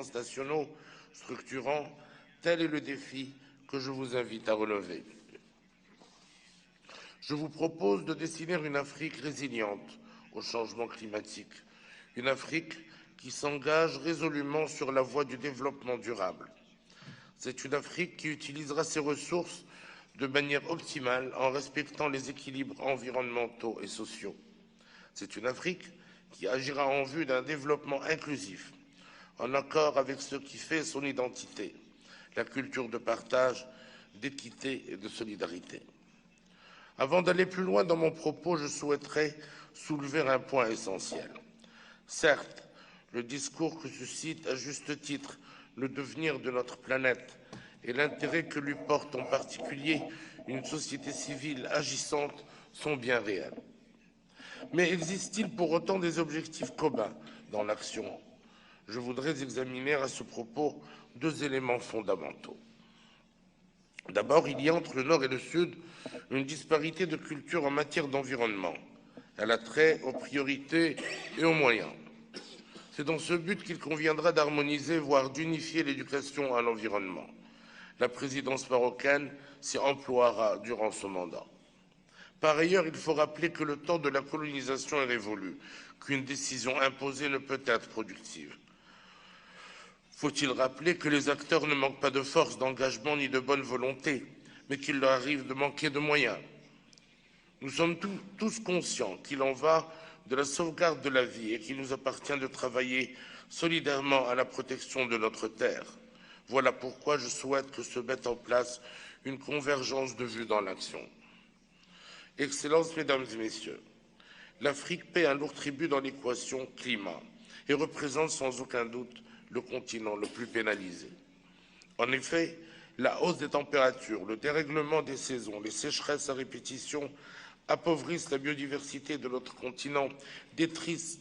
transnationaux structurants, tel est le défi que je vous invite à relever. Je vous propose de dessiner une Afrique résiliente au changement climatique, une Afrique qui s'engage résolument sur la voie du développement durable. C'est une Afrique qui utilisera ses ressources de manière optimale en respectant les équilibres environnementaux et sociaux. C'est une Afrique qui agira en vue d'un développement inclusif, en accord avec ce qui fait son identité, la culture de partage, d'équité et de solidarité. Avant d'aller plus loin dans mon propos, je souhaiterais soulever un point essentiel. Certes, le discours que suscite à juste titre le devenir de notre planète et l'intérêt que lui porte en particulier une société civile agissante sont bien réels. Mais existe-t-il pour autant des objectifs communs dans l'action? Je voudrais examiner à ce propos deux éléments fondamentaux. D'abord, il y a entre le Nord et le Sud une disparité de culture en matière d'environnement. Elle a trait aux priorités et aux moyens. C'est dans ce but qu'il conviendra d'harmoniser, voire d'unifier l'éducation à l'environnement. La présidence marocaine s'y emploiera durant ce mandat. Par ailleurs, il faut rappeler que le temps de la colonisation est révolu, qu'une décision imposée ne peut être productive. Faut-il rappeler que les acteurs ne manquent pas de force, d'engagement ni de bonne volonté, mais qu'il leur arrive de manquer de moyens. Nous sommes tous conscients qu'il en va de la sauvegarde de la vie et qu'il nous appartient de travailler solidairement à la protection de notre terre. Voilà pourquoi je souhaite que se mette en place une convergence de vues dans l'action. Excellences, Mesdames et Messieurs, l'Afrique paie un lourd tribut dans l'équation climat et représente sans aucun doute le continent le plus pénalisé. En effet, la hausse des températures, le dérèglement des saisons, les sécheresses à répétition appauvrissent la biodiversité de notre continent, détruisent